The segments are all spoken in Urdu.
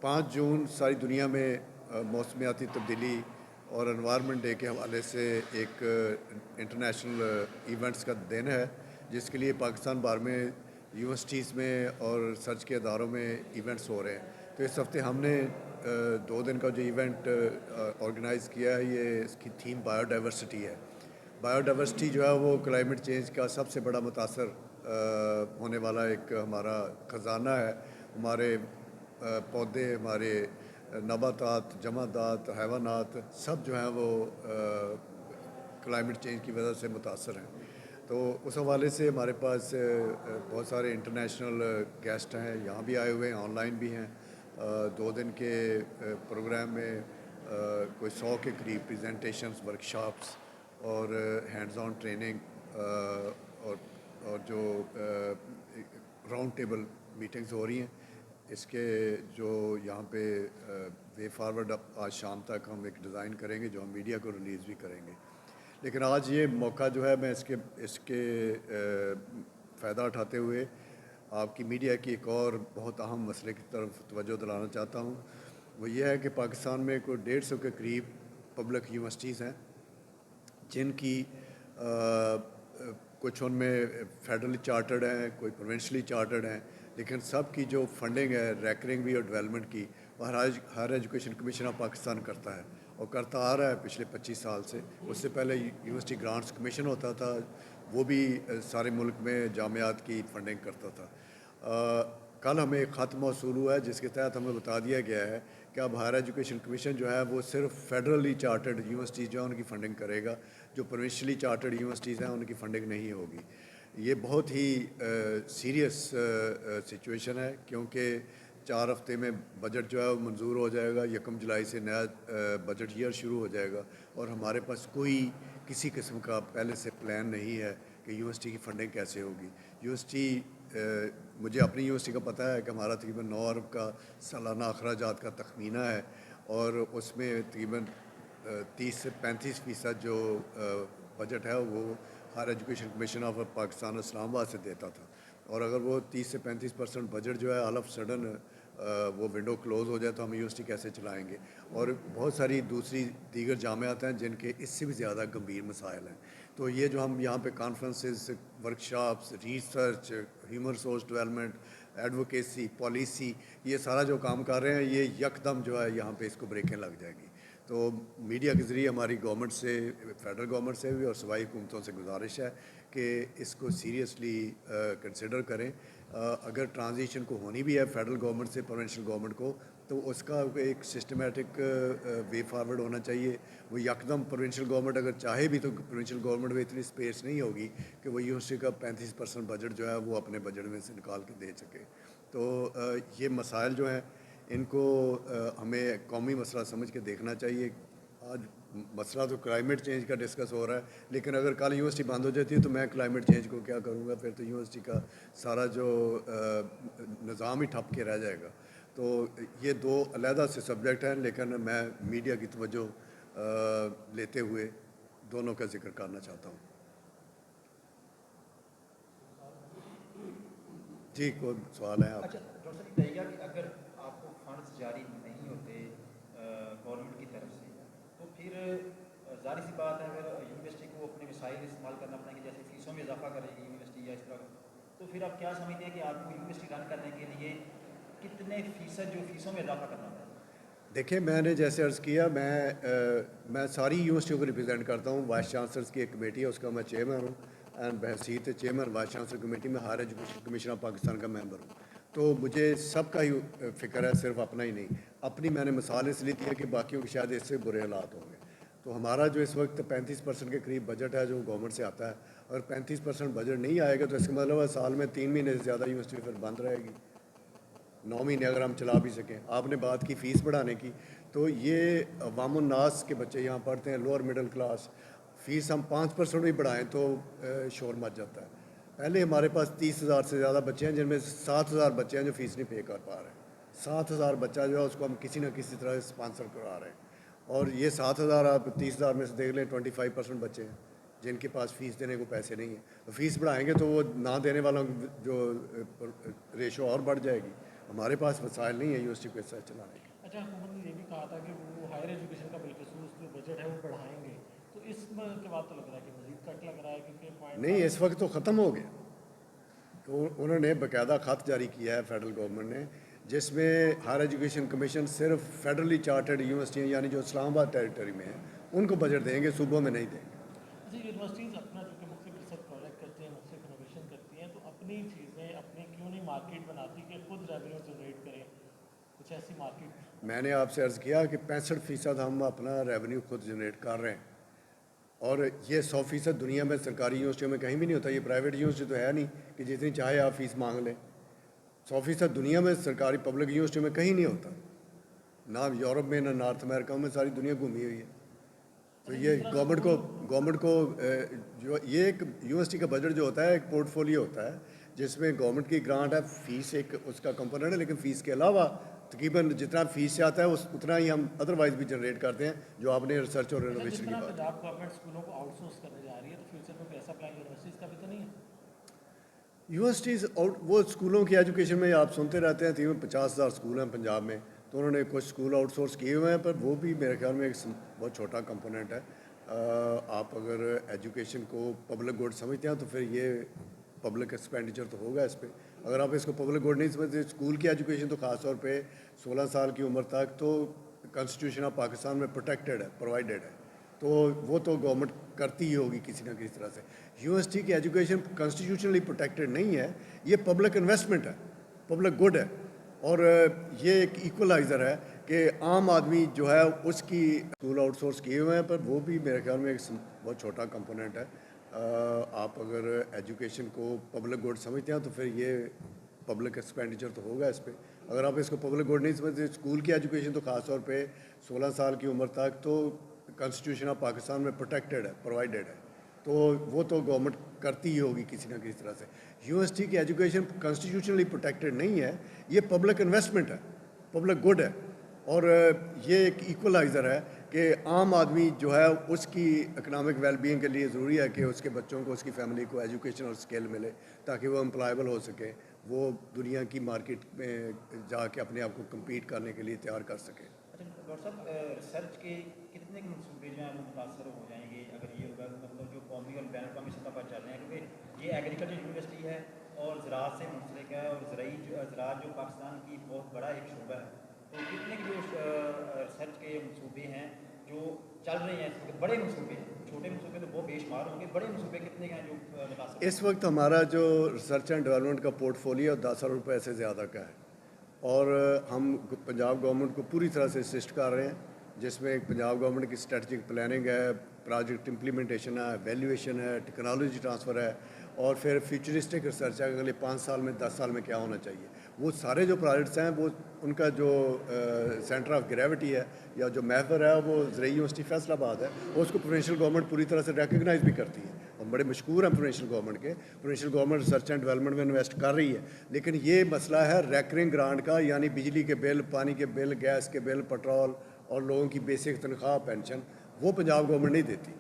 5 جون ساری دنیا میں موسمیاتی تبدیلی اور انوائرمنٹ ڈے کے حوالے سے ایک انٹرنیشنل ایونٹس کا دن ہے، جس کے لیے پاکستان بھر میں یونیورسٹیز میں اور ریسرچ کے اداروں میں ایونٹس ہو رہے ہیں۔ تو اس ہفتے ہم نے 2 دن کا جو ایونٹ آرگنائز کیا ہے، یہ اس کی تھیم بایو ڈائیورسٹی ہے۔ بایو ڈائیورسٹی جو ہے وہ کلائمیٹ چینج کا سب سے بڑا متاثر ہونے والا ایک ہمارا خزانہ ہے۔ ہمارے پودے، ہمارے نباتات، جمادات، حیوانات سب جو ہیں وہ کلائمیٹ چینج کی وجہ سے متاثر ہیں۔ تو اس حوالے سے ہمارے پاس بہت سارے انٹرنیشنل گیسٹ ہیں، یہاں بھی آئے ہوئے ہیں، آن لائن بھی ہیں۔ 2 دن کے پروگرام میں کوئی 100 کے قریب پریزنٹیشنز، ورکشاپس اور ہینڈز آن ٹریننگ اور جو راؤنڈ ٹیبل میٹنگز ہو رہی ہیں۔ اس کے جو یہاں پہ وے فارورڈ آج شام تک ہم ایک ڈیزائن کریں گے جو ہم میڈیا کو ریلیز بھی کریں گے۔ لیکن آج یہ موقع جو ہے، میں اس کے فائدہ اٹھاتے ہوئے آپ کی میڈیا کی ایک اور بہت اہم مسئلے کی طرف توجہ دلانا چاہتا ہوں۔ وہ یہ ہے کہ پاکستان میں کوئی 150 کے قریب پبلک یونیورسٹیز ہیں، جن کی کچھ ان میں فیڈرلی چارٹرڈ ہیں، کوئی پروونشلی چارٹرڈ ہیں، لیکن سب کی جو فنڈنگ ہے ریکرنگ بھی اور ڈیولپمنٹ کی، وہ higher education commission of Pakistan کرتا ہے اور کرتا آ رہا ہے پچھلے 25 سال سے۔ اس سے پہلے یونیورسٹی گرانٹس کمیشن ہوتا تھا، وہ بھی سارے ملک میں جامعات کی فنڈنگ کرتا تھا۔ کل ہمیں ایک خط موصول ہوا ہے جس کے تحت ہمیں بتا دیا گیا ہے کہ اب ہائر ایجوکیشن کمیشن جو ہے وہ صرف فیڈرلی چارٹرڈ یونیورسٹیز جو ہیں ان کی فنڈنگ کرے گا، جو پروونشلی چارٹرڈ یونیورسٹیز ہیں ان کی فنڈنگ نہیں ہوگی۔ یہ بہت ہی سیریس سچویشن ہے، کیونکہ 4 ہفتے میں بجٹ جو ہے وہ منظور ہو جائے گا، 1 جولائی سے نیا بجٹ ایئر شروع ہو جائے گا، اور ہمارے پاس کوئی کسی قسم کا پہلے سے پلان نہیں ہے کہ یونیورسٹی کی فنڈنگ کیسے ہوگی۔ یونیورسٹی مجھے اپنی یونیورسٹی کا پتہ ہے کہ ہمارا تقریباً 9 ارب کا سالانہ اخراجات کا تخمینہ ہے، اور اس میں تقریباً 30 سے 35% جو بجٹ ہے وہ higher education commission of Pakistan Islamabad سے دیتا تھا، اور اگر وہ 30 سے 35% بجٹ جو ہے آل آف سڈن وہ ونڈو کلوز ہو جائے تو ہم یونیورسٹی کیسے چلائیں گے؟ اور بہت ساری دیگر جامعات ہیں جن کے اس سے بھی زیادہ گمبھیر مسائل ہیں۔ تو یہ جو ہم یہاں پہ conferences, workshops, research, human resource development, advocacy, policy, یہ سارا جو کام کر رہے ہیں، یہ یکدم جو ہے یہاں پہ اس کو بریکیں لگ جائے گی۔ تو میڈیا کے ذریعے ہماری گورنمنٹ سے، فیڈرل گورنمنٹ سے بھی اور صوبائی حکومتوں سے گزارش ہے کہ اس کو سیریسلی کنسیڈر کریں۔ اگر ٹرانزیشن کو ہونی بھی ہے فیڈرل گورنمنٹ سے پروونشل گورنمنٹ کو، تو اس کا ایک سسٹمیٹک وے فارورڈ ہونا چاہیے۔ وہ یکدم پروونشل گورنمنٹ اگر چاہے بھی تو پروونشل گورنمنٹ میں اتنی اسپیس نہیں ہوگی کہ وہ یونیورسٹی کا 35% بجٹ جو ہے وہ اپنے بجٹ میں سے نکال کے دے سکے۔ تو یہ مسائل جو ہیں ان کو ہمیں قومی مسئلہ سمجھ کے دیکھنا چاہیے۔ آج مسئلہ تو کلائمیٹ چینج کا ڈسکس ہو رہا ہے، لیکن اگر کل یونیورسٹی بند ہو جاتی ہے تو میں کلائمیٹ چینج کو کیا کروں گا؟ پھر تو یونیورسٹی کا سارا جو نظام ہی ٹھپ کے رہ جائے گا۔ تو یہ 2 علیحدہ سے سبجیکٹ ہیں، لیکن میں میڈیا کی توجہ لیتے ہوئے دونوں کا ذکر کرنا چاہتا ہوں۔ جی، کوئی سوال ہے آپ؟ اچھا ڈاکٹر صاحب بتائیے گا کہ اگر آپ کو فنڈز جاری نہیں ہوتے گورنمنٹ کی طرف سے، تو پھر ظاہر سی بات ہے اگر یونیورسٹی کو اپنے وسائل استعمال کرنا پڑیں گے، جیسے فیسوں میں اضافہ کرے گی یونیورسٹی یا اس طرح، تو پھر آپ کیا سمجھتے ہیں کہ آپ کو یونیورسٹی رن کرنے کے لیے کتنے فیصد جو فیسوں میں اضافہ کرنا پڑے گا؟ دیکھیں، میں نے جیسے عرض کیا، میں ساری یونیورسٹیوں کو ریپرزینٹ کرتا ہوں۔ وائس چانسلرس کی ایک کمیٹی ہے، اس کا میں چیئرمین ہوں، اینڈ بحیثیت چیئرمین وائس چانسلر کمیٹی میں higher education commission of Pakistan کا ممبر ہوں۔ تو مجھے سب کا ہی فکر ہے، صرف اپنا ہی نہیں۔ اپنی میں نے مثال اس لیے دی ہے کہ باقیوں کے شاید اس سے برے حالات ہوں گے۔ تو ہمارا جو اس وقت 35% کے قریب بجٹ ہے جو گورنمنٹ سے آتا ہے، اور 35% بجٹ نہیں آئے گا تو اس کا مطلب ہے سال میں 3 مہینے سے زیادہ یونیورسٹی پھر بند رہے گی۔ 9 مہینے اگر ہم چلا بھی سکیں۔ آپ نے بات کی فیس بڑھانے کی، تو یہ عوام الناس کے بچے یہاں پڑھتے ہیں، لوور مڈل کلاس، فیس ہم 5% بھی بڑھائیں تو شور مچ جاتا ہے۔ پہلے ہمارے پاس 30,000 سے زیادہ بچے ہیں، جن میں 7,000 بچے ہیں جو فیس نہیں پے کر پا رہے ہیں۔ 7,000 بچہ جو ہے اس کو ہم کسی نہ کسی طرح اسپانسر کرا رہے ہیں، اور یہ 7,000 آپ 30,000 میں سے دیکھ لیں 25% بچے ہیں جن کے پاس فیس دینے کو پیسے نہیں ہیں۔ تو فیس بڑھائیں گے تو وہ نہ دینے والوں جو ریشو اور بڑھ جائے گی، ہمارے پاس وسائل نہیں ہے یونیورسٹی کو اس طرح چلانے کے۔ اچھا، حکومت نے یہ بھی کہا تھا کہ وہ ہائر ایجوکیشن کا بالخصوص جو بجٹ ہے وہ بڑھائیں گے، تو اس کے بعد تو لگ رہا ہے کہ مزید کٹ لگ رہا ہے، کیونکہ نہیں، اس وقت تو ختم ہو گیا۔ تو انہوں نے باقاعدہ خط جاری کیا ہے فیڈرل گورنمنٹ نے، جس میں ہائر ایجوکیشن کمیشن صرف فیڈرلی چارٹرڈ یونیورسٹیاں یعنی جو اسلام آباد ٹیریٹری میں ہیں ان کو بجٹ دیں گے، صوبوں میں نہیں دیں گے۔ اچھا، یونیورسٹیز اپنا جو کہ مختلف ریسرچ پروجیکٹ کرتے ہیں، مختلف انوویشن کرتی ہیں، تو اپنی چیزیں اپنی کیوں نہیں مارکیٹ بناتی کہ خود ریونیو جنریٹ کریں، کچھ ایسی مارکیٹ؟ میں نے آپ سے عرض کیا کہ 65% ہم اپنا ریونیو خود جنریٹ کر رہے ہیں، اور یہ 100% دنیا میں سرکاری یونیورسٹیوں میں کہیں بھی نہیں ہوتا۔ یہ پرائیویٹ یونیورسٹی تو ہے نہیں کہ جتنی چاہے آپ فیس مانگ لیں۔ 100% دنیا میں سرکاری پبلک یونیورسٹیوں میں کہیں نہیں ہوتا، نہ یورپ میں نہ نارتھ امریکہ میں، ساری دنیا گھومی ہوئی ہے۔ تو یہ گورنمنٹ کو جو یہ ایک یونیورسٹی کا بجٹ جو ہوتا ہے ایک پورٹ فولیو ہوتا ہے، جس میں گورنمنٹ کی گرانٹ ہے، فیس ایک اس کا کمپوننٹ ہے، لیکن فیس کے علاوہ تقریباً جتنا فیس سے آتا ہے اتنا ہی ہم ادروائز بھی جنریٹ کرتے ہیں، جو آپ نے ریسرچ اور رینوویشن کی بات۔ پنجاب گورنمنٹ اسکولوں کو آؤٹ سورس کرنے جا رہی ہے، تو فیوچر میں کوئی ایسا پلان یونیورسٹیز کا بھی تو نہیں ہے؟ یونیورسٹیز وہ اسکولوں کی ایجوکیشن میں آپ سنتے رہتے ہیں، تقریباً 50,000 اسکول ہیں پنجاب میں، تو انہوں نے کچھ اسکول آؤٹ سورس کیے ہوئے ہیں، پر وہ بھی میرے خیال میں ایک بہت چھوٹا کمپوننٹ ہے۔ آپ اگر ایجوکیشن کو پبلک گڈ سمجھتے ہیں تو پھر یہ پبلک ایکسپینڈیچر تو ہوگا اس پہ۔ اگر آپ اس کو پبلک گڈ نہیں سمجھتے، اسکول کی ایجوکیشن تو خاص طور پہ 16 سال کی عمر تک تو کانسٹیٹیوشن آف پاکستان میں پروٹیکٹیڈ ہے، پرووائڈیڈ ہے، تو وہ تو گورنمنٹ کرتی ہی ہوگی کسی نہ کسی طرح سے۔ یونیورسٹی کی ایجوکیشن کانسٹیٹیوشنلی پروٹیکٹڈ نہیں ہے، یہ پبلک انویسٹمنٹ ہے، پبلک گڈ ہے، اور یہ ایک ایکولائزر ہے کہ عام آدمی جو ہے اس کی اسکول آؤٹ سورس کیے ہوئے ہیں، پر وہ بھی میرے خیال میں ایک بہت چھوٹا کمپوننٹ ہے۔ آپ اگر ایجوکیشن کو پبلک گڈ سمجھتے ہیں تو پھر یہ پبلک ایکسپینڈیچر تو ہوگا اس پہ۔ اگر آپ اس کو پبلک گڈ نہیں سمجھتے، اسکول کی ایجوکیشن تو خاص طور پہ 16 سال کی عمر تک تو کانسٹیٹیوشن آف پاکستان میں پروٹیکٹیڈ ہے، پرووائڈیڈ ہے، تو وہ تو گورنمنٹ کرتی ہی ہوگی کسی نہ کسی طرح سے۔ یونیورسٹی کی ایجوکیشن کانسٹیٹیوشنلی پروٹیکٹڈ نہیں ہے، یہ پبلک انویسٹمنٹ ہے، پبلک گڈ ہے، اور یہ ایک ایکولائزر ہے کہ عام آدمی جو ہے اس کی اکنامک ویل بینگ کے لیے ضروری ہے کہ اس کے بچوں کو، اس کی فیملی کو ایجوکیشن اور اسکل ملے تاکہ وہ امپلائیبل ہو سکے، وہ دنیا کی مارکیٹ میں جا کے اپنے آپ کو کمپیٹ کرنے کے لیے تیار کر سکے۔ اچھا ڈاکٹر صاحب، ریسرچ کے کتنے کے منصوبے جو ہیں وہ متاثر ہو جائیں گے اگر یہ ہوگا، مطلب جو قومی اور بین الاقوامی سطح پر چل رہے ہیں، کیونکہ یہ ایگریکلچر یونیورسٹی ہے اور زراعت سے منسلک ہے، اور زراعت جو پاکستان کی بہت بڑا ایک شعبہ ہے، تو کتنے کے جو ریسرچ کے منصوبے ہیں جو چل رہے ہیں، بڑے منصوبے ہیں، چھوٹے منصوبے تو بہت بے شمار ہوں گے، بڑے منصوبے کتنے کے ہیں جو متاثر؟ اس وقت ہمارا جو ریسرچ اینڈ ڈیولپمنٹ کا پورٹ فولیو 10 ارب روپے سے زیادہ کا ہے، اور ہم پنجاب گورنمنٹ کو پوری طرح سے اسسٹ کر رہے ہیں، جس میں پنجاب گورنمنٹ کی اسٹریٹجک پلاننگ ہے، پروجیکٹ امپلیمنٹیشن ہے، ویلیویشن ہے، ٹیکنالوجی ٹرانسفر ہے، اور پھر فیوچرسٹک ریسرچ ہے، اگلے 5 سال میں 10 سال میں کیا ہونا چاہیے۔ وہ سارے جو پروجیکٹس ہیں وہ ان کا جو سینٹر آف گریوٹی ہے یا جو محور ہے وہ زرعی یونیورسٹی فیصل آباد ہے، اور اس کو پروونشل گورنمنٹ پوری طرح سے ریکگنائز بھی کرتی ہے، اور بڑے مشکور ہیں پروونشل گورنمنٹ کے۔ Provincial government research and development میں انویسٹ کر رہی ہے، لیکن یہ مسئلہ ہے ریکرنگ گرانٹ کا، یعنی بجلی کے بل، پانی کے بل، گیس کے بل، پٹرول اور لوگوں کی بیسک تنخواہ، پینشن، وہ پنجاب گورنمنٹ نہیں دیتی،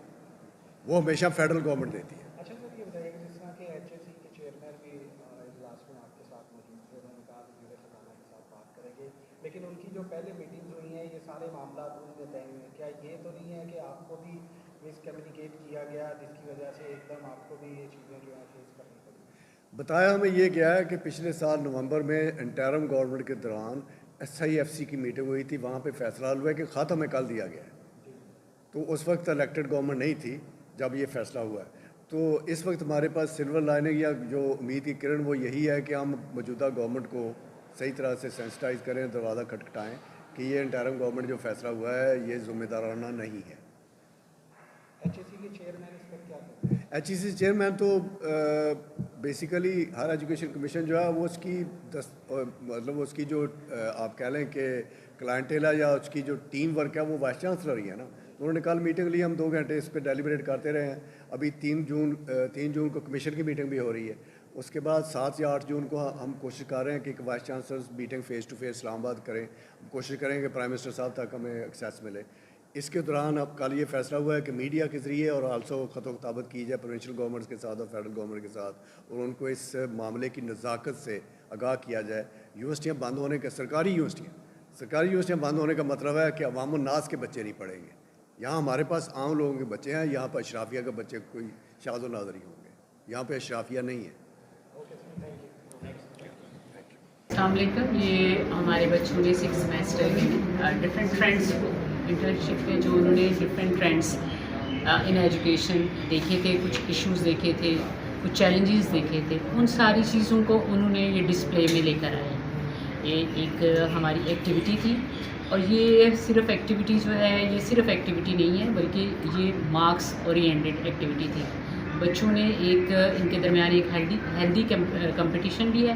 وہ ہمیشہ فیڈرل گورنمنٹ دیتی ہے۔ اچھا سر، یہ بتائیے کہ جس طرح کہ ایچ اے سی کے چیئرمین بھی اجلاس میں آپ کے ساتھ موجود تھے، انہوں نے کہا کہ وزیر خزانہ کے ساتھ بات کریں گے، لیکن ان کی جو پہلے میٹنگز ہوئی ہیں یہ سارے معاملات ان میں طے ہوئے ہیں، کیا یہ تو نہیں ہے کہ آپ کو بھی مس کمیونیکیٹ کیا گیا جس کی وجہ سے ایک دم آپ کو بھی یہ چیزیں جو ہیں فیس کرنی پڑی؟ بتایا ہمیں یہ گیا ہے کہ پچھلے سال نومبر میں انٹرم گورنمنٹ کے دوران ایس آئی ایف سی کی میٹنگ ہوئی تھی، وہاں پہ فیصلہ ہوا ہے کہ خط ہمیں کل دیا گیا ہے، تو اس وقت الیکٹڈ گورنمنٹ نہیں تھی جب یہ فیصلہ ہوا ہے۔ تو اس وقت ہمارے پاس سلور لائننگ یا جو امید کی کرن وہ یہی ہے کہ ہم موجودہ گورنمنٹ کو صحیح طرح سے سینسٹائز کریں، دروازہ کھٹکھٹائیں کہ یہ انٹرم گورنمنٹ جو فیصلہ ہوا ہے یہ ذمہ دارانہ نہیں ہے۔ ایچ اے سی کے چیئرمین اس پر کیا کہتے ہیں؟ ایچ ای سی چیئرمین تو بیسیکلی ہائر ایجوکیشن کمیشن جو ہے وہ اس کی مطلب اس کی جو آپ کہہ لیں کہ کلائنٹیل ہے یا اس کی جو ٹیم ورک ہے وہ وائس چانسلر ہی ہے نا۔ انہوں نے کل میٹنگ لی، ہم 2 گھنٹے اس پہ ڈیلیبریٹ کرتے رہے ہیں۔ ابھی 3 جون کو کمیشن کی میٹنگ بھی ہو رہی ہے، اس کے بعد 7 یا 8 جون کو ہم کوشش کر رہے ہیں کہ ایک vice chancellor meeting face to face Islamabad کریں، کوشش کریں کہ پرائم منسٹر صاحب تک ہمیں ایکسیس ملے۔ اس کے دوران اب کل یہ فیصلہ ہوا ہے کہ میڈیا کے ذریعے اور آلسو خط و کتابت کی جائے پروونشل گورنمنٹس کے ساتھ اور فیڈرل گورنمنٹ کے ساتھ، اور ان کو اس معاملے کی نزاکت سے آگاہ کیا جائے. یونیورسٹیاں بند ہونے کا سرکاری یونیورسٹیاں بند ہونے کا مطلب ہے کہ عوام الناس کے بچے نہیں پڑھیں گے. یہاں ہمارے پاس عام لوگوں کے بچے ہیں, یہاں پہ اشرافیہ کے بچے کوئی شاذ و نادر ہی ہوں گے, یہاں پہ اشرافیہ نہیں ہے. السلام علیکم. یہ ہمارے بچوں نے 6 سیمسٹر میں ڈفرینٹ ٹرینڈس کو انٹرنشپ میں جو انہوں نے ڈفرینٹ ٹرینڈس ان ایجوکیشن دیکھے تھے, کچھ ایشوز دیکھے تھے, کچھ چیلنجز دیکھے تھے, ان ساری چیزوں کو انہوں نے یہ ڈسپلے میں لے کر آئے. یہ ایک ہماری ایکٹیویٹی تھی, اور یہ صرف ایکٹیویٹی جو ہے یہ صرف ایکٹیویٹی نہیں ہے بلکہ یہ مارکس اورینٹڈ ایکٹیویٹی تھی. بچوں نے ایک ان کے درمیان ایک ہیلدی کمپٹیشن بھی ہے.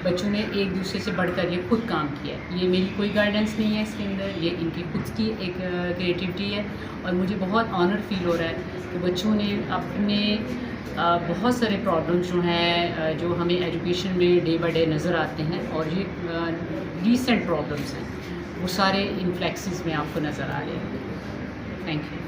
بچوں نے ایک دوسرے سے بڑھ کر یہ خود کام کیا ہے. یہ میری کوئی گائیڈنس نہیں ہے اس کے اندر, یہ ان کی خود کی ایک کریٹیوٹی ہے. اور مجھے بہت آنر فیل ہو رہا ہے کہ بچوں نے اپنے بہت سارے پرابلمس جو ہیں جو ہمیں ایجوکیشن میں ڈے بائی ڈے نظر آتے ہیں, اور یہ ریسنٹ پرابلمس ہیں, وہ سارے ان فلیکسز میں آپ کو نظر آ رہے ہیں. Thank you.